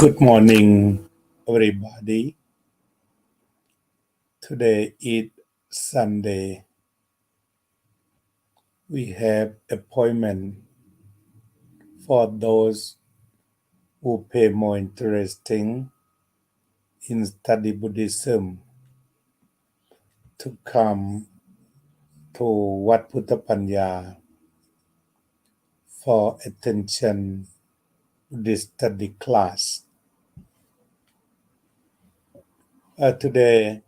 Good morning, everybody. Today is Sunday. We have appointment for those who pay more interesting in study Buddhism to come to Wat Buddhapanya for attention Buddhist study class. Today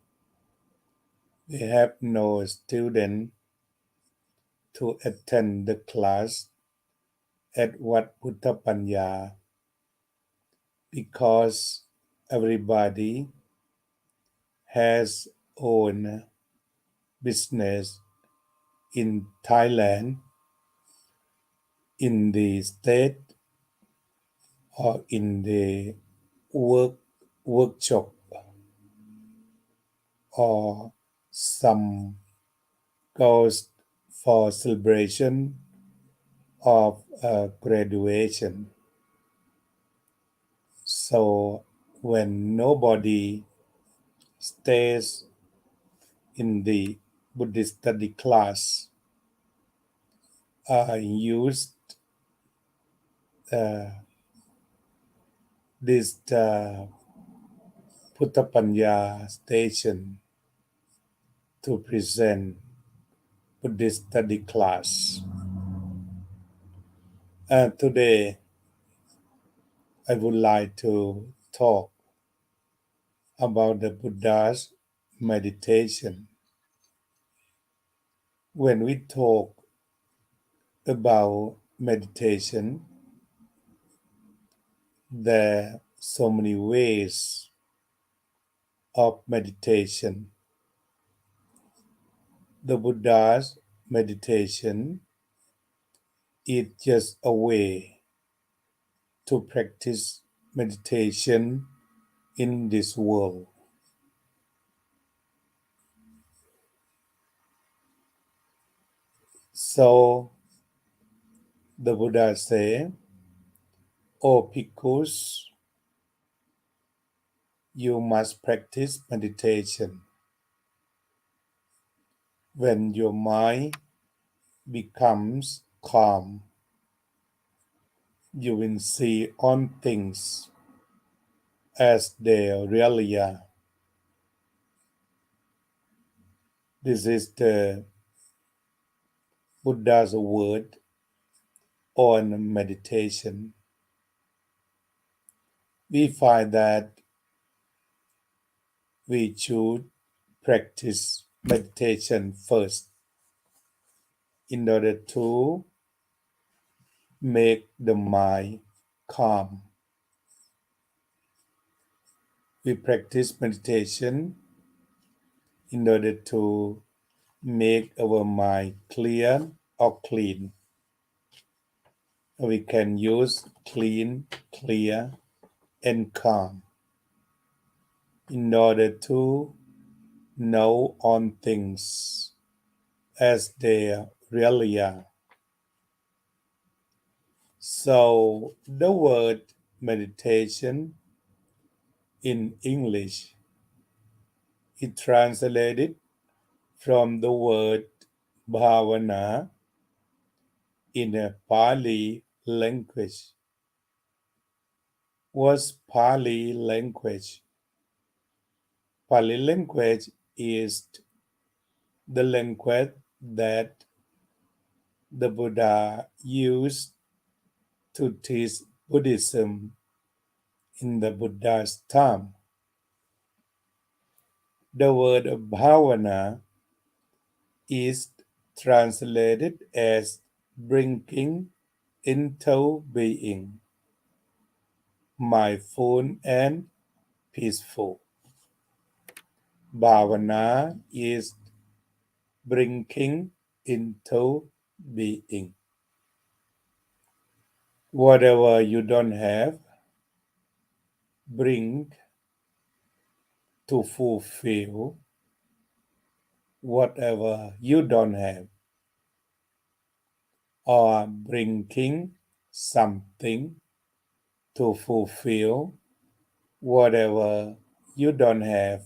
we have no student to attend the class at Wat Buddhapanya because everybody has own business in Thailand, in the state, or in the workshop, or some goes for celebration of graduation. So when nobody stays in the Buddhist study class, I used this Buddhapanya station to present Buddhist study class. Today, I would like to talk about the Buddha's meditation. When we talk about meditation, there are so many ways of meditation. The Buddha's meditation is just a way to practice meditation in this world. So the Buddha said, "O bhikkhus, you must practice meditation. When your mind becomes calm, you will see all things as they really are." This is the Buddha's word on meditation. We find that we should practice meditation first in order to make the mind calm. We practice meditation in order to make our mind clear or clean. We can use clean, clear, and calm in order to know all things as they really are. So the word meditation in English is translated from the word bhavana in a Pali language. What's Pali language? Pali language is the language that the Buddha used to teach Buddhism in the Buddha's time. The word bhavana is translated as bringing into being, mindful and peaceful. Bhavana is bringing into being. Whatever you don't have, bring to fulfill whatever you don't have, or bringing something to fulfill whatever you don't have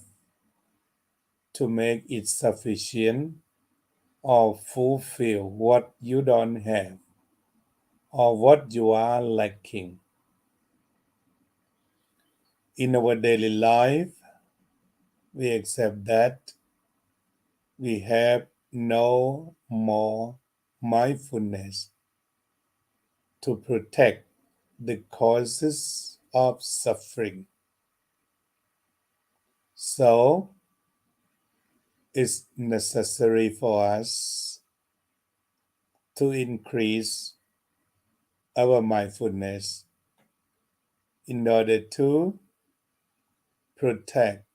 to make it sufficient or fulfill what you don't have or what you are lacking. In our daily life, we accept that we have no more mindfulness to protect the causes of suffering. So, it's necessary for us to increase our mindfulness in order to protect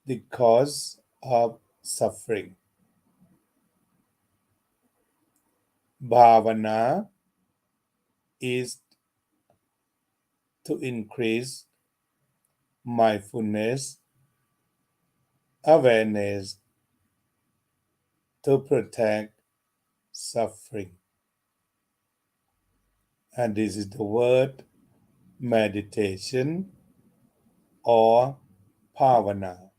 the cause of suffering. Bhavana is to increase mindfulness, awareness to protect suffering. And this is the word meditation or bhavana.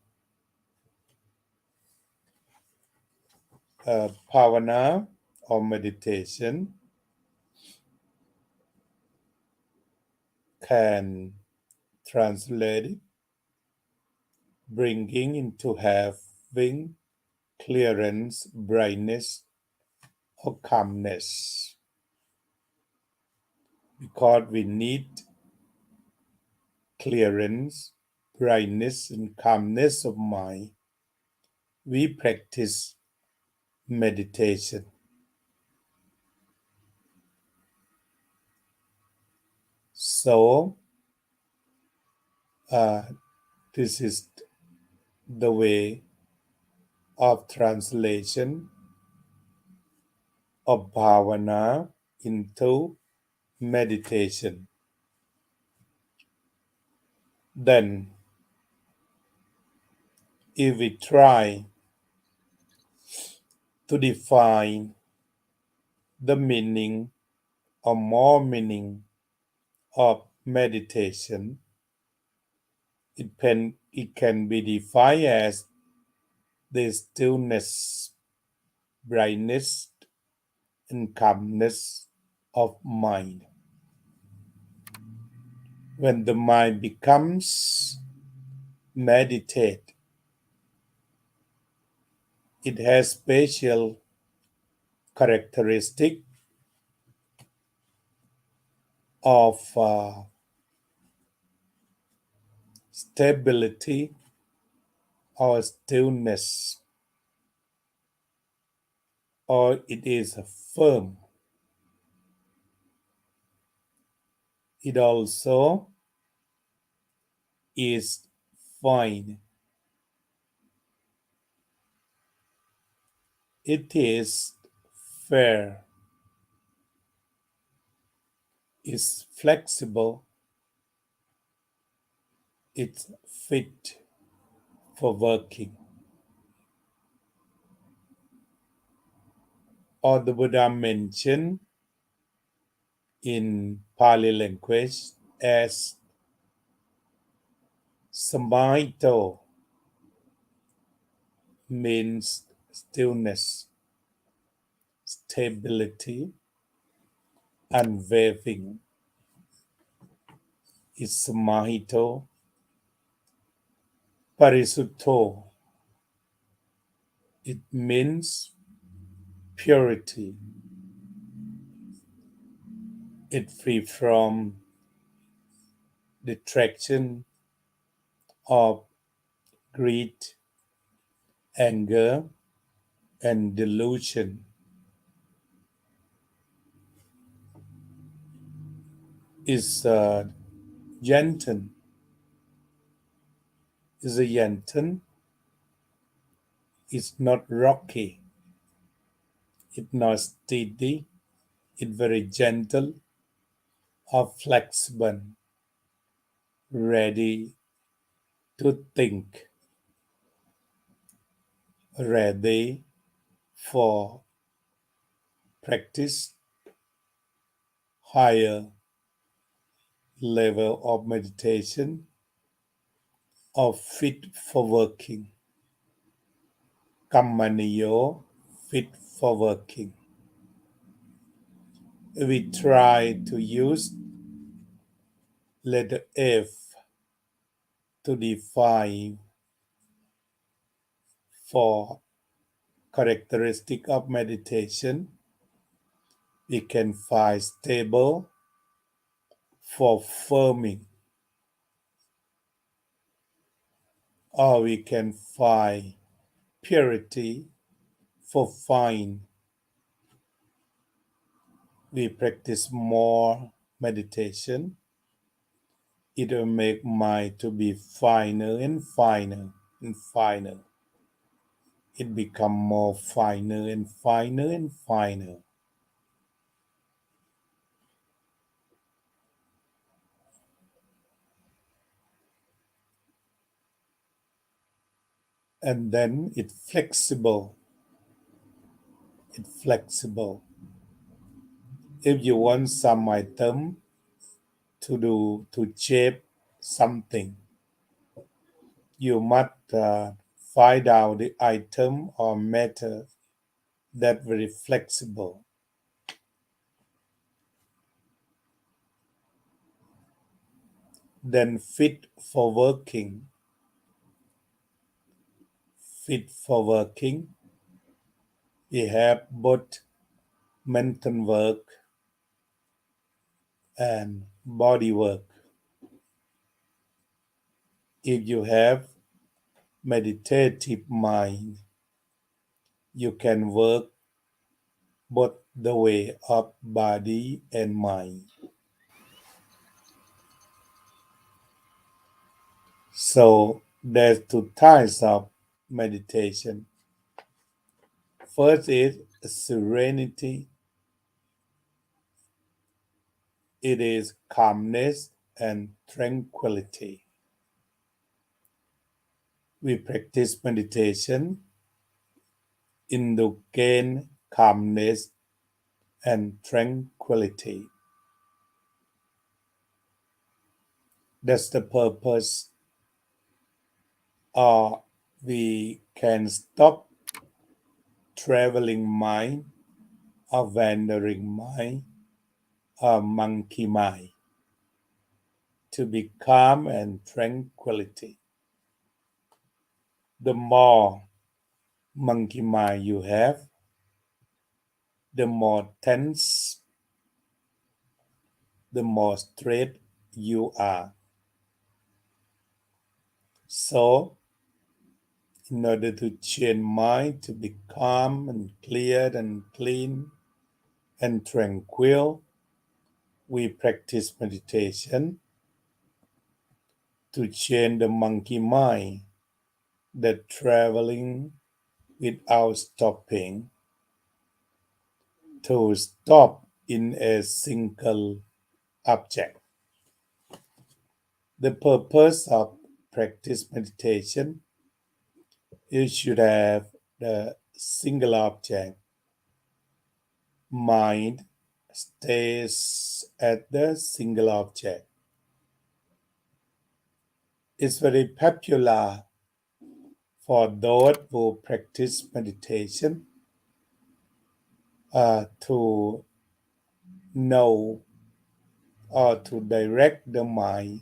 Bhavana or meditation can translate it, bringing into having clearance, brightness, or calmness. Because we need clearance, brightness, and calmness of mind, we practice meditation. So, this is the way of translation of bhavana into meditation. Then, if we try to define the meaning or more meaning of meditation, it can be defined as the stillness, brightness, and calmness of mind. When the mind becomes meditate, it has special characteristic of stability or stillness, or it is firm. It also is fine. It is fair. It's flexible. It's fit for working. Or the Buddha mentioned in Pali language as Samaito means stillness, stability, unwavering. Is Samahito. Parisutto. It means purity. It free from detraction of greed, anger, and delusion. Is gentle. Is a gentle. It's not rocky. It's not steady. It's very gentle or flexible, ready to think, ready for practice higher level of meditation or fit for working. Kamaniyo, fit for working. We try to use letter F to define for characteristic of meditation. We can find stable for firming, or we can find purity for fine. We practice more meditation. It will make mind to be finer and finer and finer. It become more finer and finer and finer. And then it's flexible. It's flexible. If you want some item to shape something, you must find out the item or matter that very flexible. Then fit for working. Fit for working. We have both mental work and body work. If you have meditative mind, you can work both the way of body and mind. So there's two types of meditation. First is serenity. It is calmness and tranquility. We practice meditation to gain calmness and tranquility. That's the purpose. Or we can stop traveling mind or wandering mind or monkey mind to be calm and tranquility. The more monkey mind you have, the more tense, the more straight you are. So, in order to change mind to be calm and clear and clean and tranquil, we practice meditation to change the monkey mind that traveling without stopping to stop in a single object. The purpose of practice meditation, you should have the single object. Mind stays at the single object. It's very popular for those who practice meditation to know or to direct the mind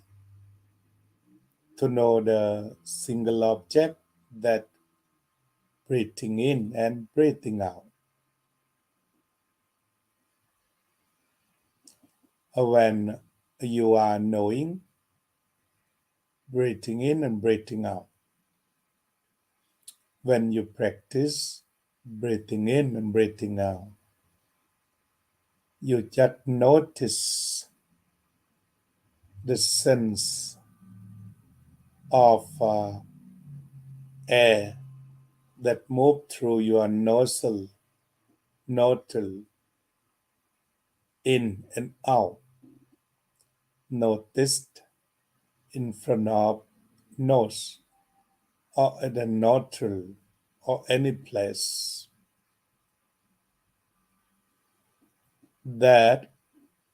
to know the single object that breathing in and breathing out. When you are knowing breathing in and breathing out, when you practice breathing in and breathing out, you just notice the sense of air that move through your nostril in and out, noticed in front of nose or at the nostril or any place that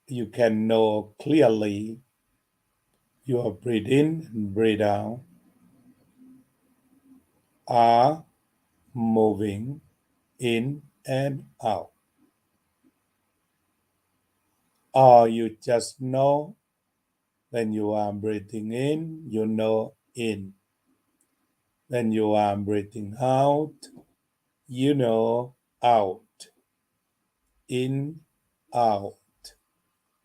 you can know clearly your breathe in and breathe out, are moving in and out. Or you just know when you are breathing in, you know in. When you are breathing out, you know out. In, out.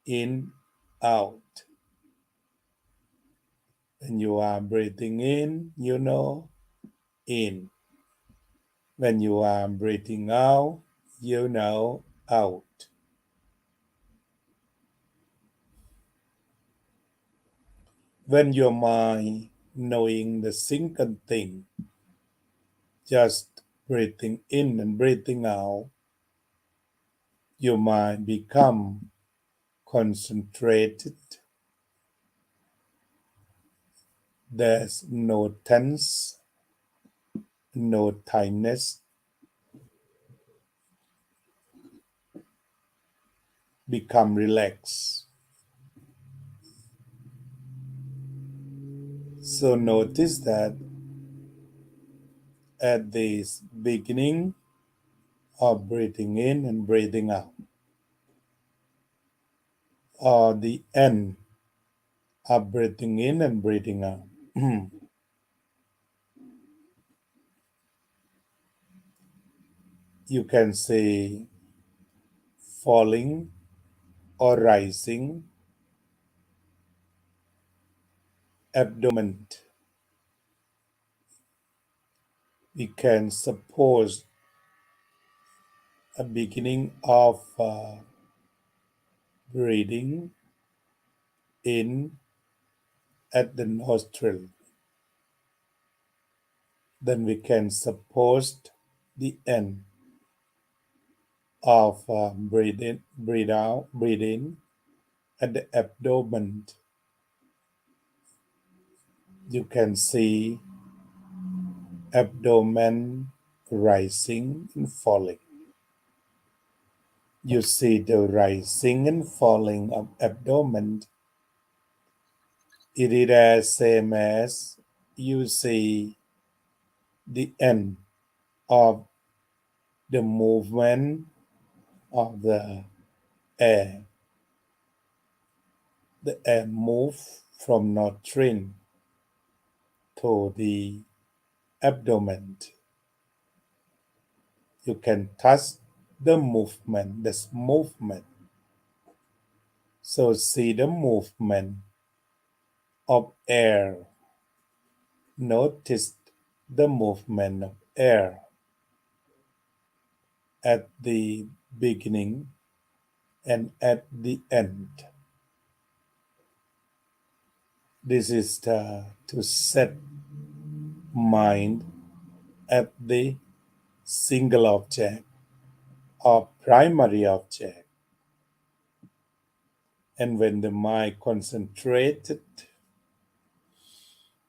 In, out. When you are breathing in, you know in. When you are breathing out, you know out. When your mind knowing the single thing, just breathing in and breathing out, your mind become concentrated. There's no tense, no tightness. Become relaxed. So notice that at this beginning of breathing in and breathing out, or the end of breathing in and breathing out, you can say falling or rising abdomen. We can suppose a beginning of breathing in at the nostril. Then we can suppose the end of breathe in at the abdomen. You can see abdomen rising and falling. You see the rising and falling of abdomen. It is as same as you see the end of the movement of the air. The air moves from nostril to the abdomen. You can touch the movement, this movement. So see the movement of air. Notice the movement of air at the beginning and at the end. This is to set mind at the single object or primary object. And when the mind concentrated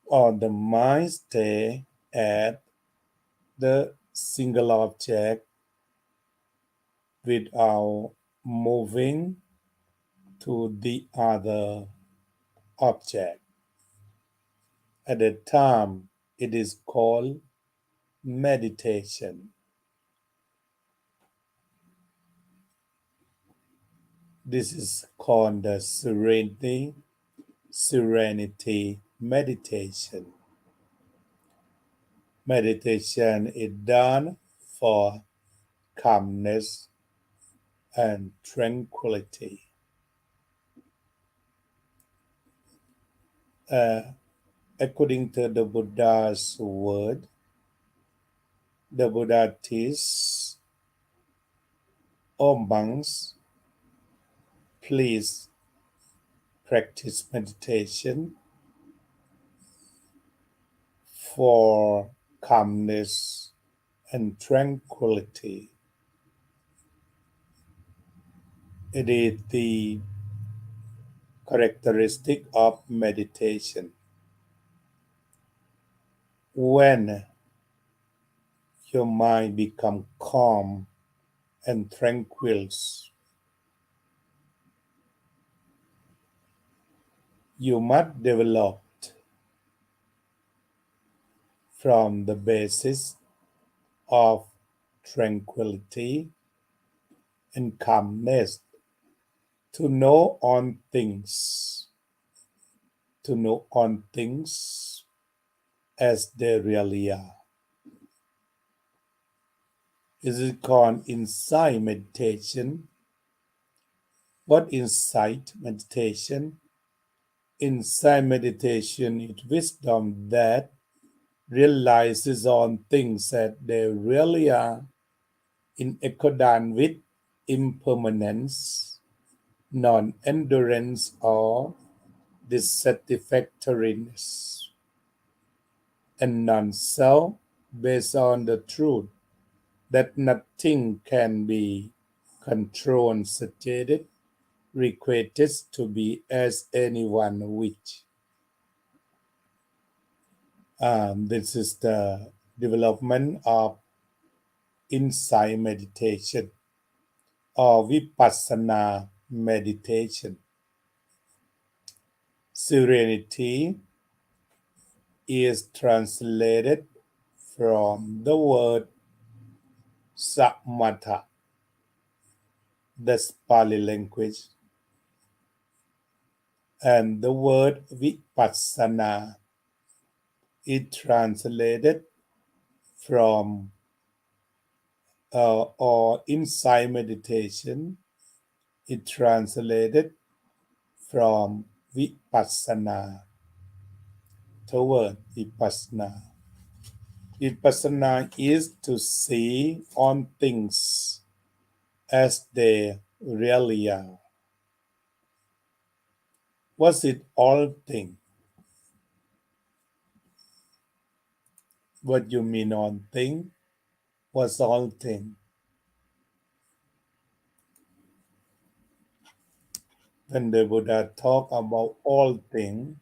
or the mind stay at the single object without moving to the other object. At that time, it is called meditation. This is called the serenity meditation. Meditation is done for calmness and tranquility. According to the Buddha's word, the Buddha teaches, "O monks, please practice meditation for calmness and tranquility." It is the characteristic of meditation. When your mind becomes calm and tranquil, you must develop from the basis of tranquility and calmness to know on things, as they really are. Is it called insight meditation? What insight meditation? Insight meditation is wisdom that realizes on things that they really are in accordance with impermanence, non-endurance, or dissatisfactoriness, and non-self based on the truth that nothing can be controlled, suggested, requited to be as anyone wish. This is the development of insight meditation or vipassana meditation. Serenity is translated from the word samatha, that's Pali language, and the word vipassana is translated from or insight meditation is translated from vipassana, the word vipassana. Vipassana is to see on things as they really are. Was it all thing? What you mean on thing? Was all thing? When the Buddha talk about all thing,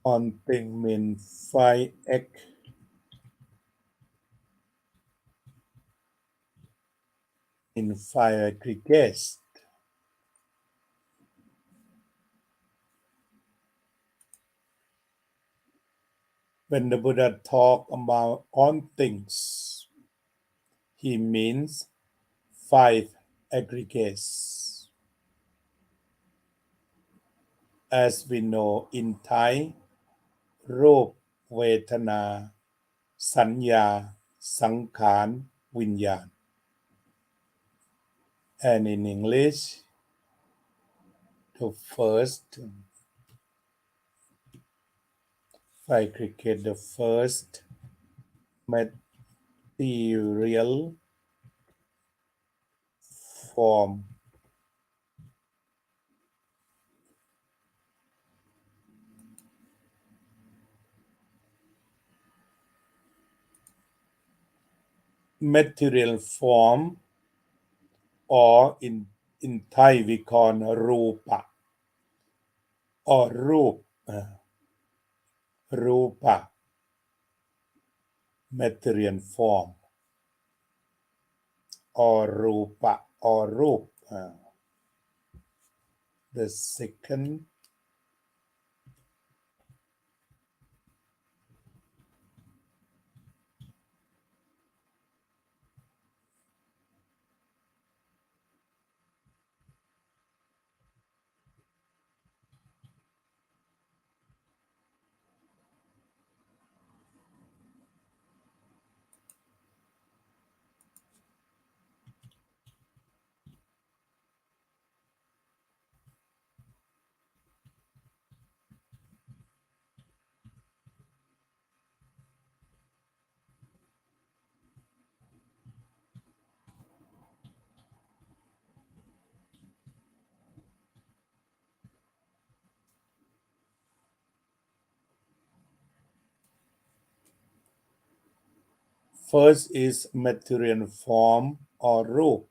on thing means 5 in 5 aggregates. When the Buddha talk about on things, he means 5 aggregates. As we know in Thai, รูป เวทนา สัญญา สังขาร วิญญาณ and in English the first aggregate, the first material form, or in Thai we call rupa or rupa, material form, or rupa or rup. The second first is material form or rup.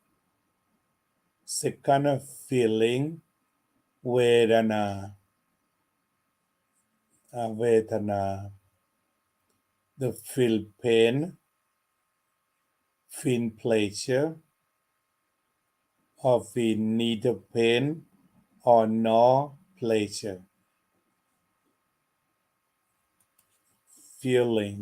Second feeling เวทนา เวทนา the feel pain feel pleasure or feel neither pain or no pleasure feeling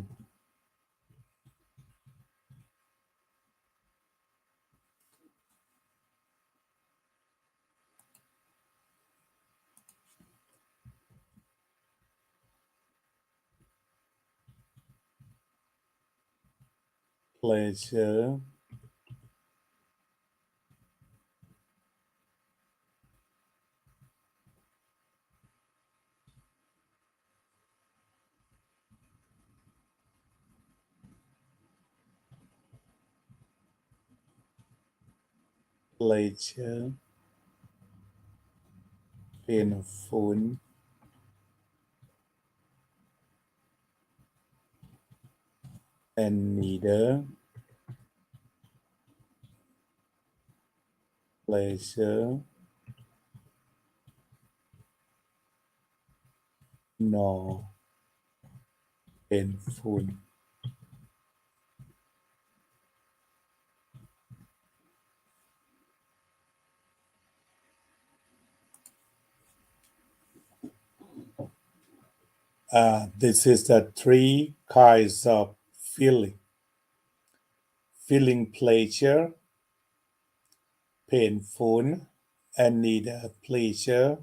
pleasure pleasure painful and neither pleasure nor painful this is the three kinds of feeling pleasure painful and neither pleasure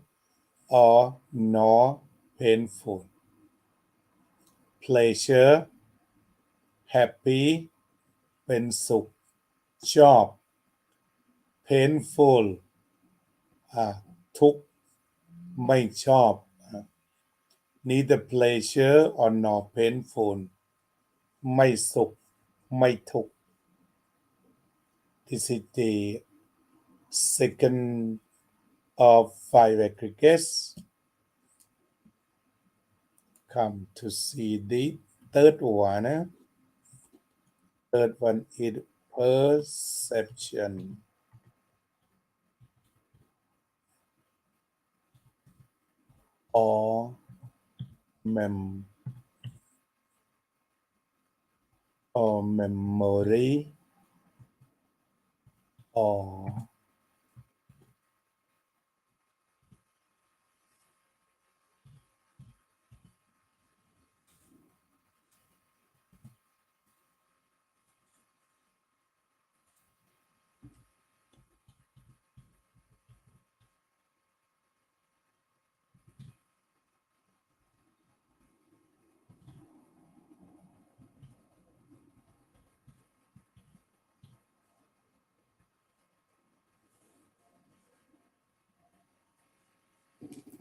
or nor painful pleasure happy เป็นสุขชอบ painful ทุกข์ไม่ชอบ neither pleasure or nor painful ไม่สุขไม่ทุกข์ this is the second of five aggregates come to see the third one third one is perception or memory or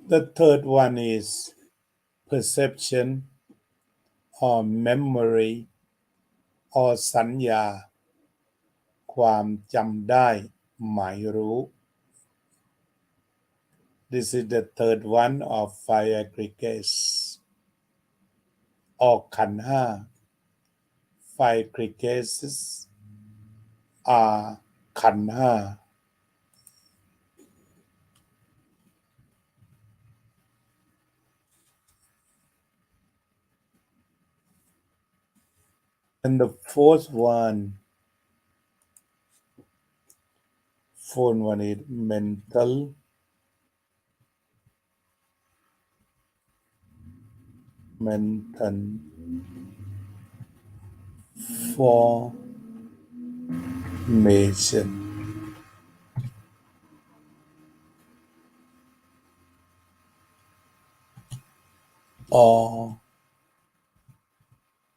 the third one is perception or memory or สัญญาความจำได้หมายรู้ This is the third one of five aggregates ออกขันธ์ห้า five aggregates are ขันธ์ห้า and the fourth one is mental formation or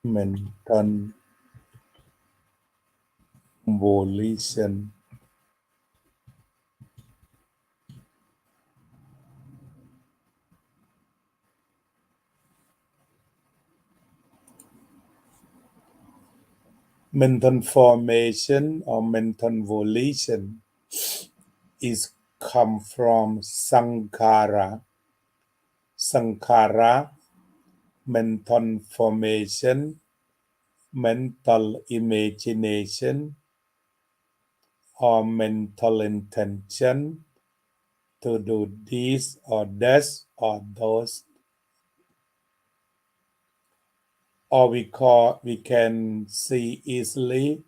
mental volition mental formation or mental volition is come from sankhara mental formation mental imagination or mental intention to do this or that or those, or we can see easily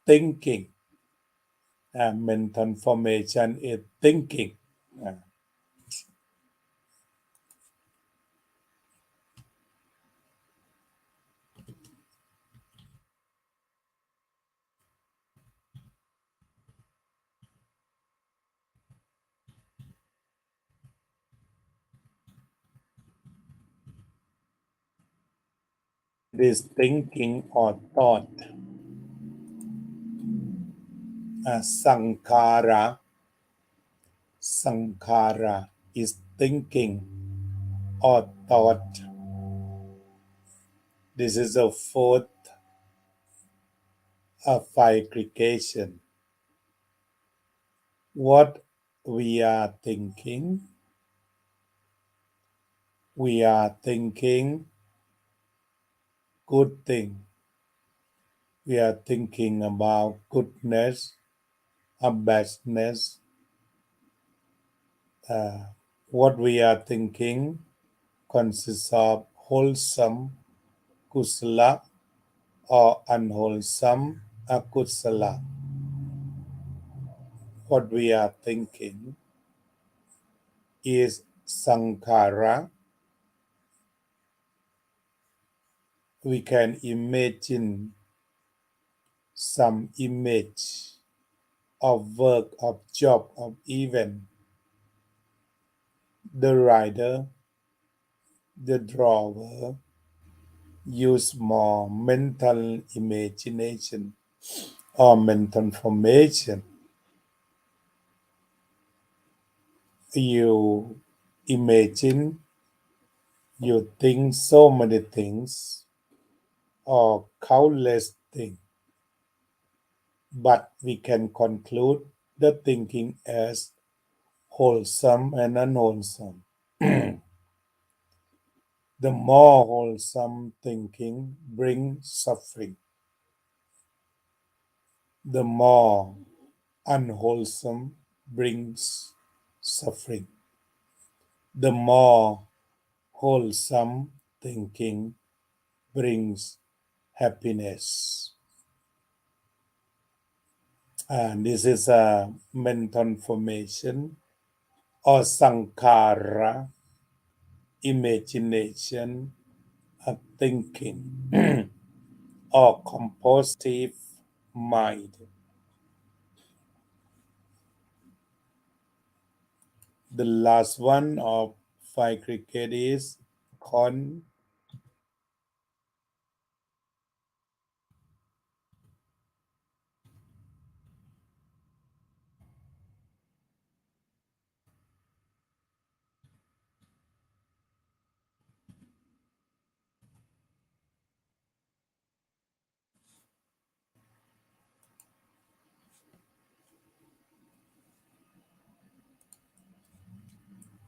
thinking. Mental formation is thinking. This thinking or thought, sankhara is thinking or thought. This is the fourth aggregation. What we are thinking good thing. We are thinking about goodness or badness. What we are thinking consists of wholesome kusala or unwholesome akusala. What we are thinking is sankhara. We can imagine some image of work, of job, of event. The writer, the drawer use more mental imagination or mental formation. You imagine, you think so many things or countless things, but we can conclude the thinking as wholesome and unwholesome. The more wholesome thinking brings suffering. The more unwholesome brings suffering. The more wholesome thinking brings happiness. And this is a mental formation or sankhara, imagination, a thinking, or compositive mind. The last one of 5 cricket is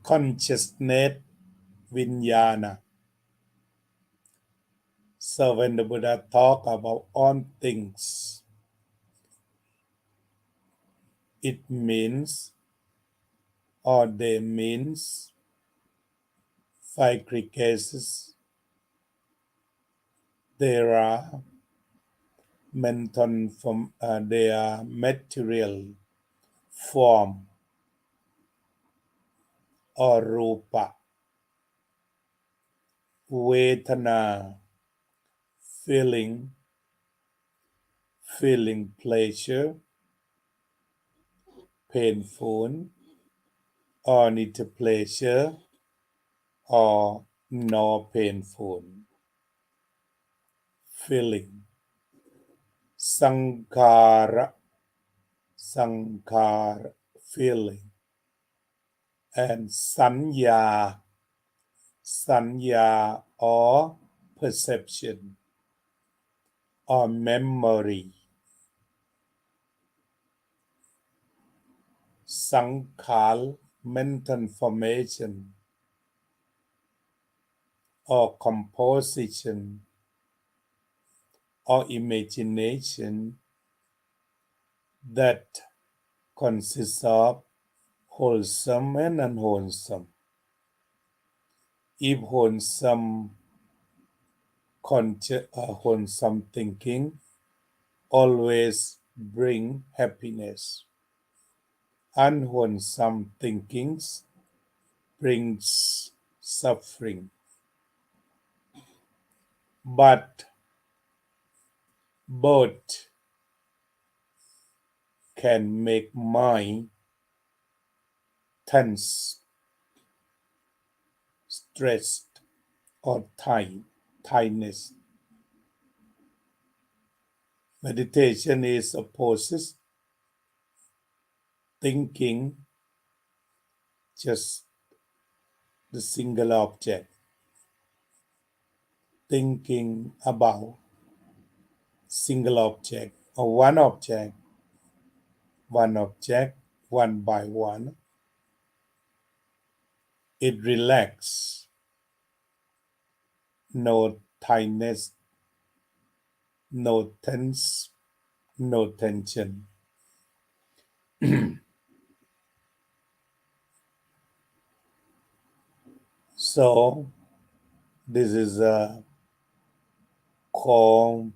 consciousness, vinyana. So when the Buddha talk about all things, it means, or they means, 5 cases. There are they are material form or rupa, vedana, feeling pleasure, painful, or neither pleasure or no painful. Feeling. Sankhara, feeling. And sanya or perception or memory. Sankhal, mental formation or composition or imagination that consists of wholesome and unwholesome. If wholesome thinking always bring happiness, unwholesome thinkings brings suffering. But both can make mind tense, stressed, or tightness. Meditation is opposes thinking just the single object, thinking about single object or one object, one by one. It relaxes, no tightness, no tense, no tension. So this is a calm,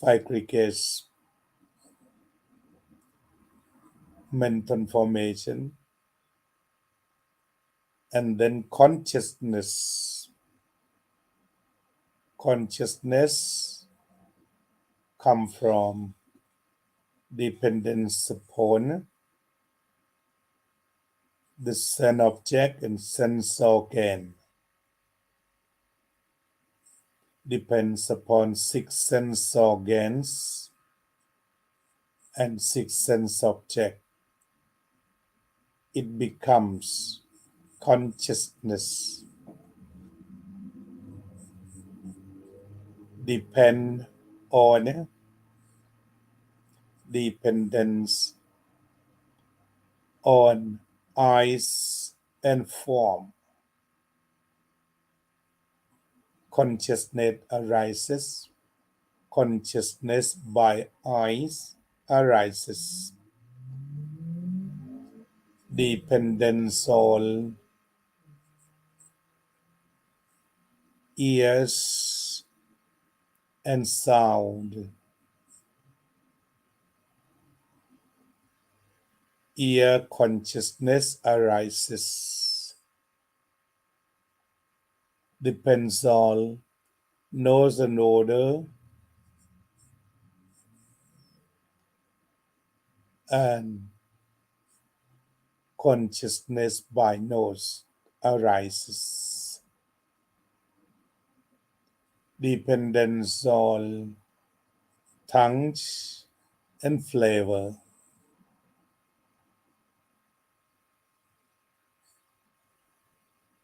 efficacious mental formation, and then consciousness. Consciousness come from dependence upon the sense object and sense organ. Depends upon 6 sense organs and 6 sense object. It becomes consciousness. Depend on dependence on eyes and form. Consciousness arises. Consciousness by eyes arises. Dependence on ears and sound. Ear consciousness arises. Depends on nose and odor and consciousness by nose arises. Dependence on tongue and flavor.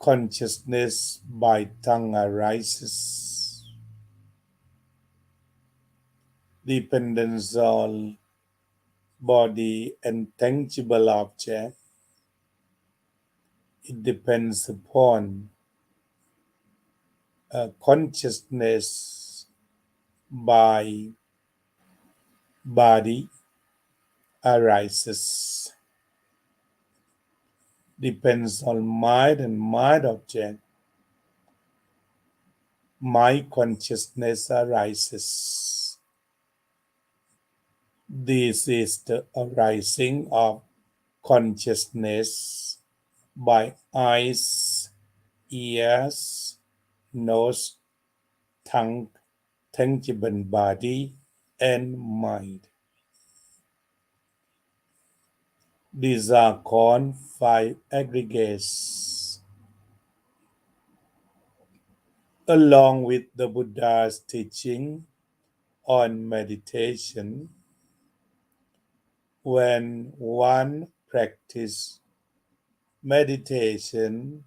Consciousness by tongue arises. Dependence on body and tangible object. It depends upon consciousness by body arises. Depends on mind and mind object. My consciousness arises. This is the arising of consciousness by eyes, ears, nose, tongue, tangible body, and mind. These are called 5 aggregates. Along with the Buddha's teaching on meditation, when one practices meditation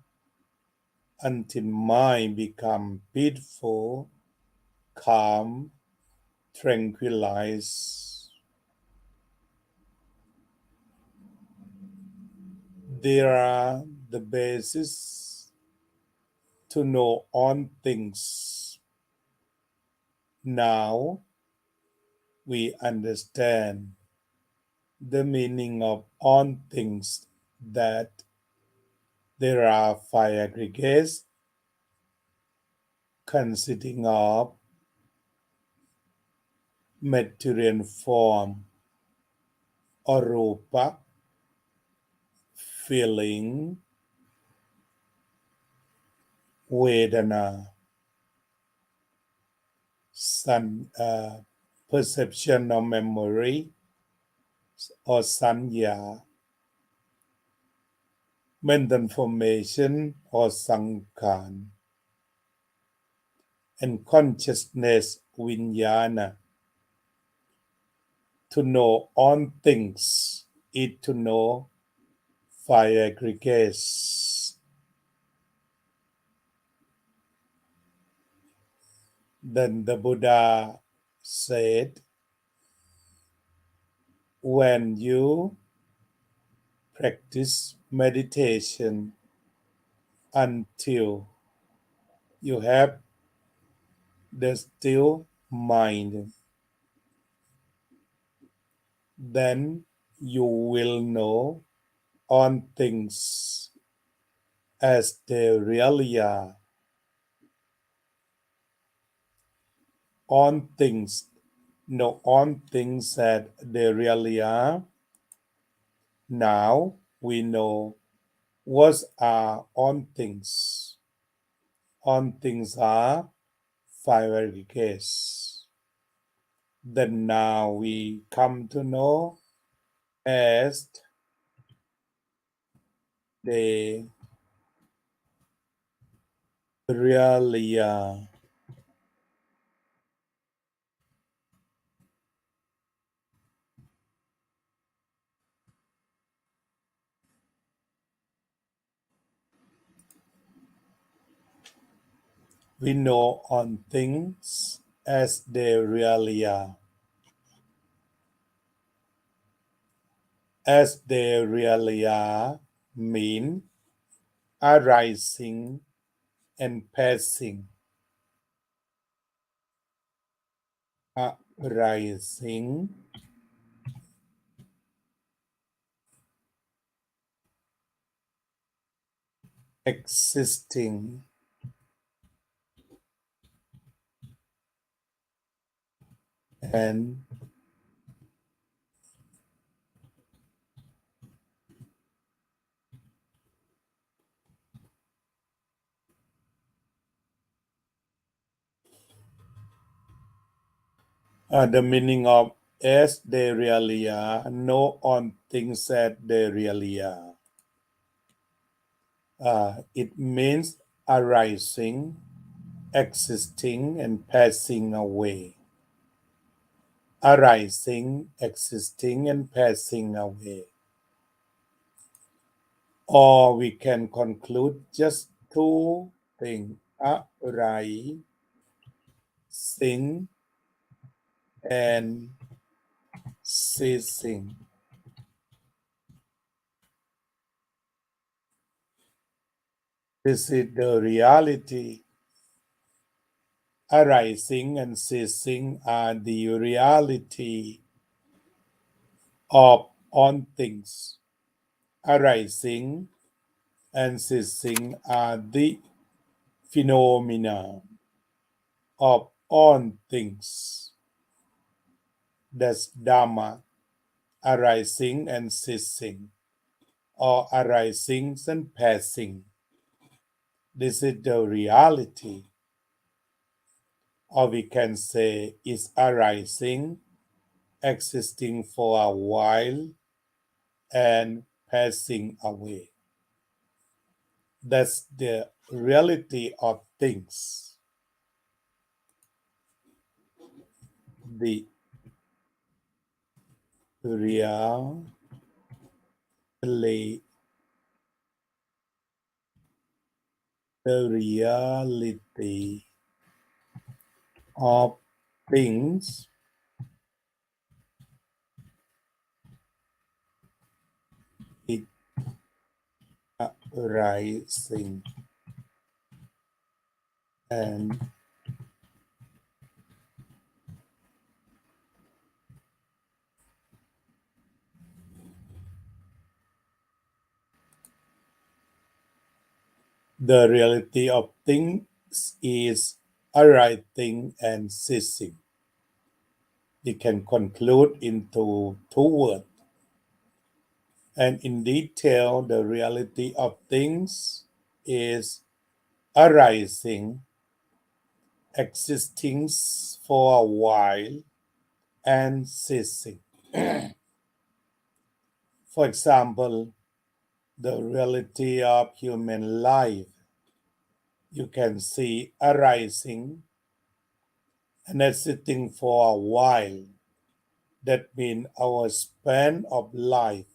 until mind becomes peaceful, calm, tranquilized, there are the basis to know all things. Now we understand the meaning of all things that there are five aggregates consisting of material form or rupa, feeling, vedana, perception or memory, or sanya, mental formation or sankhara, and consciousness, vijnana. To know all things is to know five aggregates. Then the Buddha said, when you practice meditation until you have the still mind, then you will know all things as they really are. All things, know all things as they really are. Now we know what are all things. All things are five aggregates. Then now we come to know as they really are. We know on things as they really are. As they really are mean arising and passing. Arising, existing, and the meaning of as they really are, know on things as they really are. It means arising, existing, and passing away. Arising, existing, and passing away. Or we can conclude just two things, arising and ceasing. This is the reality. Arising and ceasing are the reality of all things. Arising and ceasing are the phenomena of all things. That's Dhamma, arising and ceasing, or arising and passing. This is the reality. Or we can say it's arising, existing for a while, and passing away. That's the reality of things. The reality the reality of things is arising and The reality of things is arising and ceasing. We can conclude into two words. And in detail, the reality of things is arising, existing for a while, and ceasing. For example, the reality of human life, you can see arising and existing for a while. That means our span of life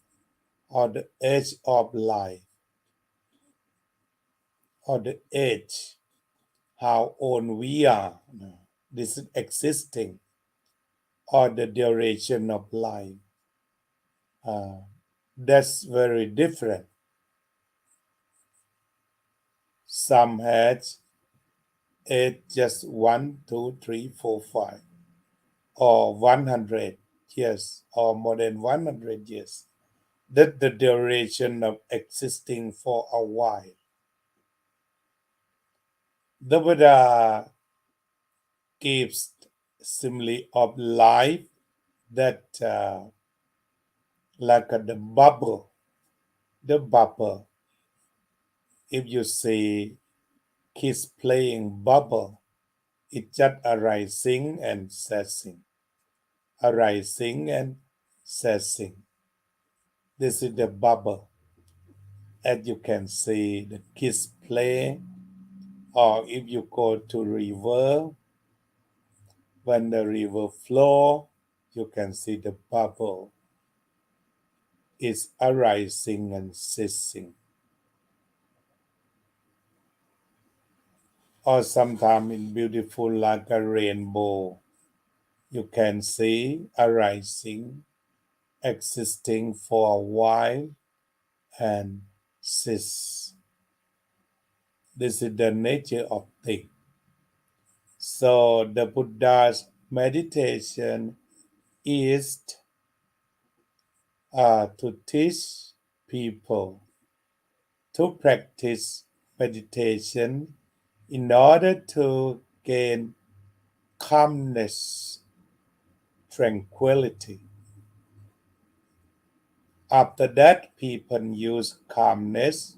or the age of life or the age, how old we are. This is existing or the duration of life. That's very different. Some had age just 1, 2, 3, 4, 5, or 100 years, or more than 100 years. That's the duration of existing for a while. The Buddha gives simile of life that like the bubble. The bubble. If you see kids playing bubble, it's just arising and ceasing. Arising and ceasing. This is the bubble. As you can see, the kids play, or if you go to river, when the river flow, you can see the bubble is arising and ceasing. Or sometimes in beautiful like a rainbow, you can see arising, existing for a while, and cease. This is the nature of things. So the Buddha's meditation is to teach people to practice meditation in order to gain calmness, tranquility. After that, people use calmness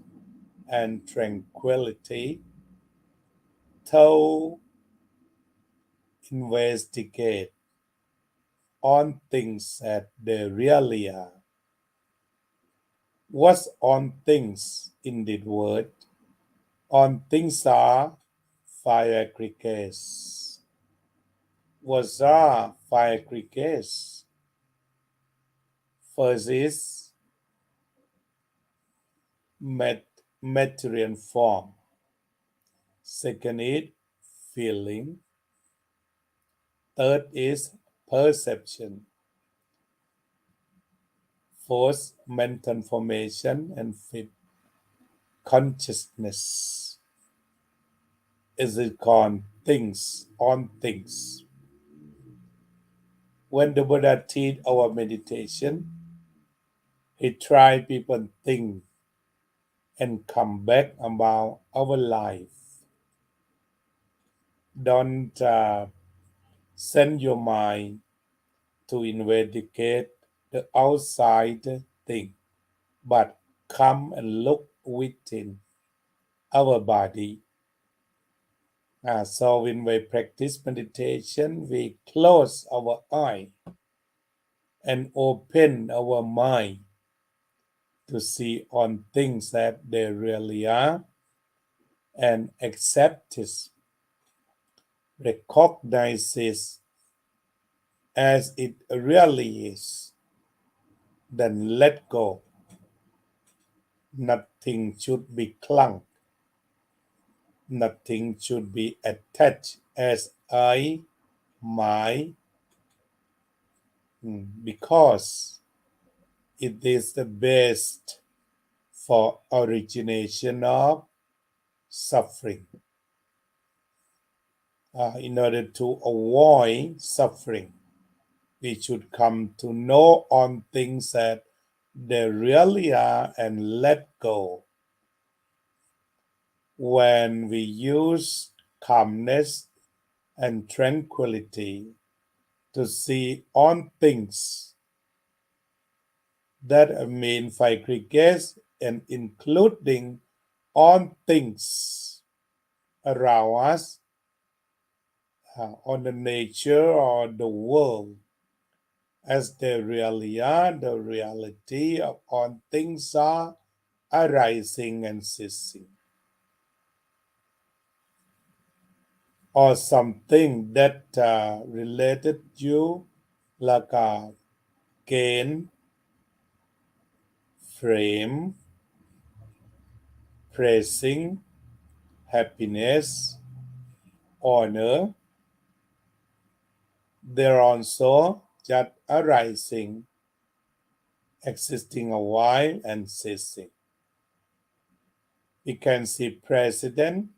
and tranquility to investigate on things that they really are. What's on things in the word? On things are fire aggregates. What are fire aggregates? First is material form. Second is feeling. Third is perception. Fourth, mental formation. And fifth, consciousness. Is it called things on things? When the Buddha teach our meditation, he tried people think and come back about our life. Don't send your mind to investigate the outside thing, but come and look within our body. So when we practice meditation, we close our eye and open our mind to see on things that they really are and accept it, recognize it as it really is, then let go. Nothing should be clung. Nothing should be attached as I, my, because it is the best for origination of suffering. In order to avoid suffering, we should come to know on things that they really are and let go. when we use calmness and tranquility to see on things, that mean five crickets and including on things around us, on the nature or the world as they really are, the reality of on things are arising and ceasing, or something that related you like a gain, frame, praising, happiness, honor, they're also just arising, existing a while and ceasing. We can see president,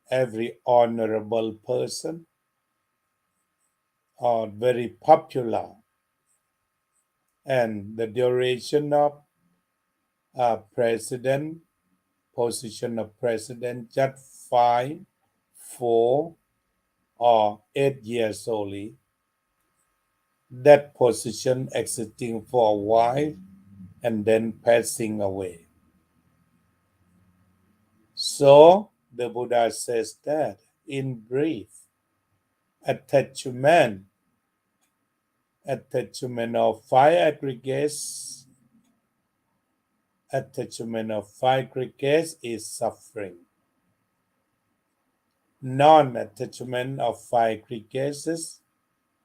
every honorable person, or very popular, and the duration of president, position of president, just 5, 4, or 8 years only. That position existing for a while and then passing away. So the Buddha says that in brief, attachment of five aggregates, is suffering. Non-attachment of five aggregates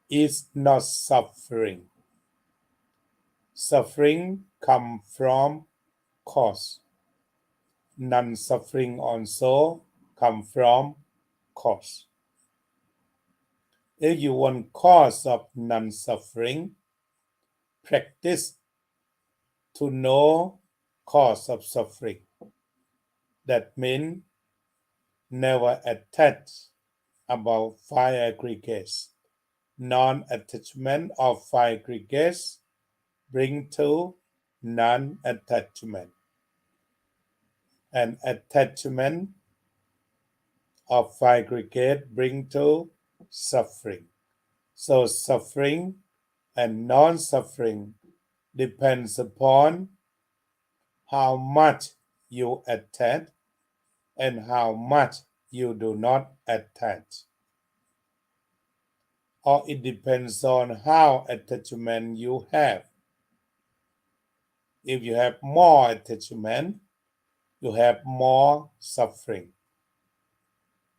is not suffering. Suffering comes from cause. Non-suffering also comes from cause. If you want cause of non-suffering, practice to know cause of suffering. That means never attach about five aggregates. Non-attachment of five aggregates bring to non-attachment. And attachment of five aggregates bring to suffering. So suffering and non-suffering depends upon how much you attach and how much you do not attach. Or it depends on how attachment you have. If you have more attachment, you have more suffering.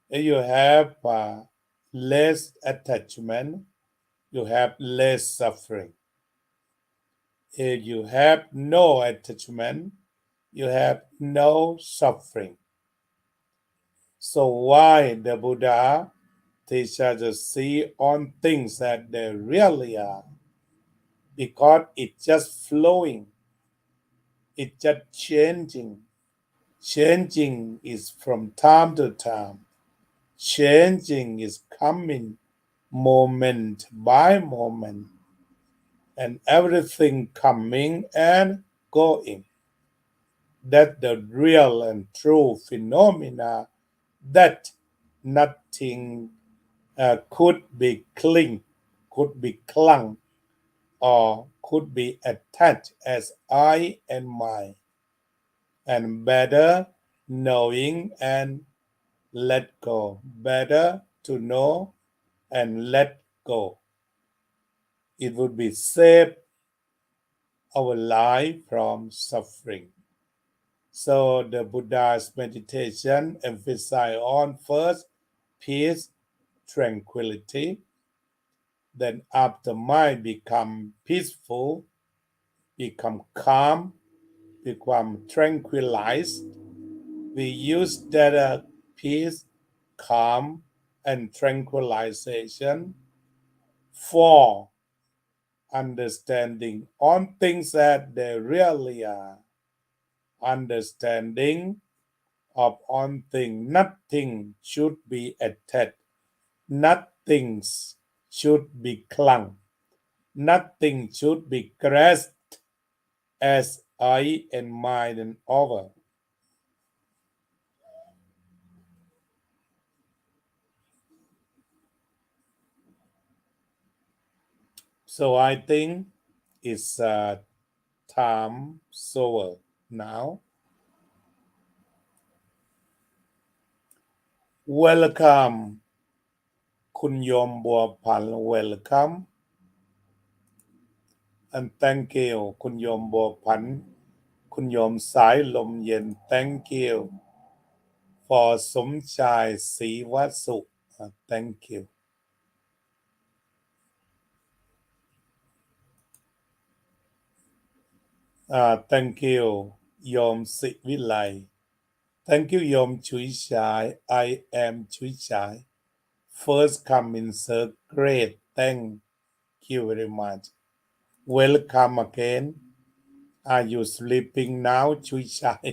If you have less attachment, you have less suffering. If you have no attachment, you have no suffering. So why the Buddha teaches us to see on things that they really are? Because it's just flowing. It's just changing. Changing is from time to time. Changing is coming moment by moment. And everything coming and going. That's the real and true phenomena that nothing could be clung, or could be attached as I and mine. And better knowing and let go. Better to know and let go. It would be save our life from suffering. So the Buddha's meditation emphasized on first peace, tranquility. Then after mind become peaceful, become calm, become tranquilized, we use that peace, calm, and tranquilization for understanding on things that they really are. Understanding of on thing, nothing should be attached, nothing should be clung, nothing should be grasped as I and mine and over. So I think it's time over now. Welcome คุณโยมบัวผัน Welcome and thank you คุณโยมบัวผันคุณโยมสายลมเย็น Thank you for สมชายศรีวสุ Thank you thank you โยมศิวิไล Thank you โยมชุยชาย I am ชุยชาย First come in sir great thank you very much Welcome again Are you sleeping now ชุยชาย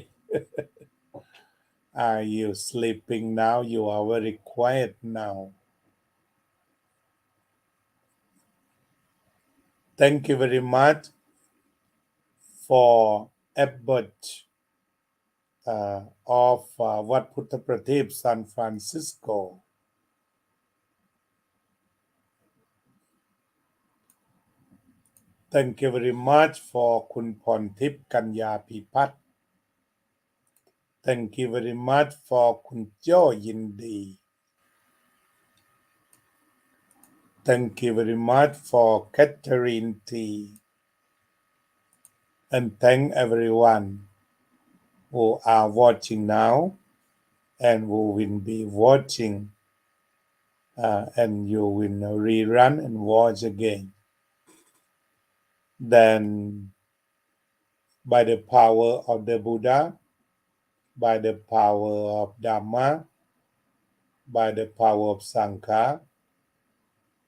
Are you sleeping now You are very quiet now Thank you very much for effort of Wat Buddhapanya San Francisco Thank you very much for คุณพรทิพย์กัญญาพิพัฒน์ Thank you very much for คุณโจ้ยินดี Thank you very much for Catherine T and thank everyone who are watching now and who will be watching and you will rerun and watch again then by the power of the Buddha by the power of Dhamma by the power of Sangha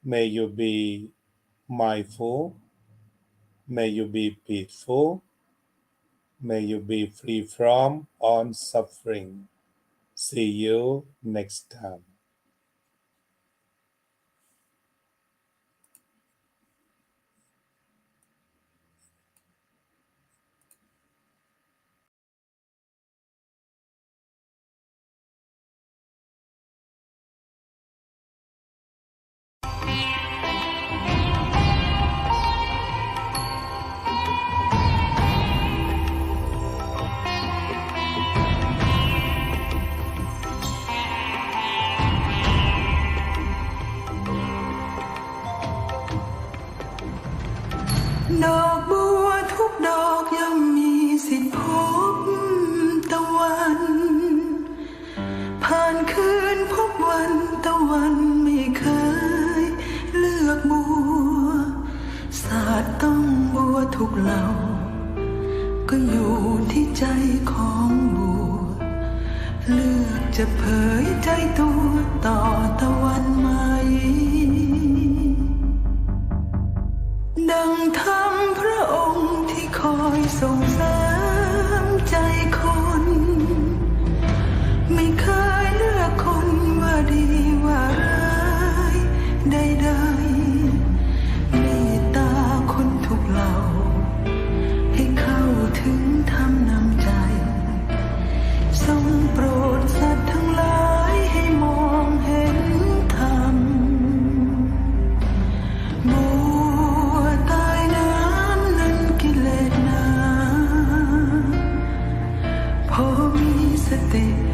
may you be mindful may you be peaceful may you be free from all suffering see you next timeดอกบัวทุกดอกย่อมมีสิทธิพบตะวันผ่านคืนพบวันตะวันไม่เคยเลือกบัวศาสตร์ต้องบัวทุกเหล่าก็อยู่ที่ใจของบัวเลือกจะเผยใจตัวต่อตะวันใหม่ดังธรรมพระองค์ที่คอยส่งเสริมใจคนไม่เคยเลือกคนว่าดีว่าร้ายใดๆเมตตาคนทุกเหล่าให้เข้าถึงธรรมนำใจทรงโปรดสัตว์ทั้งหลายให้มองเห็นธรรมสติ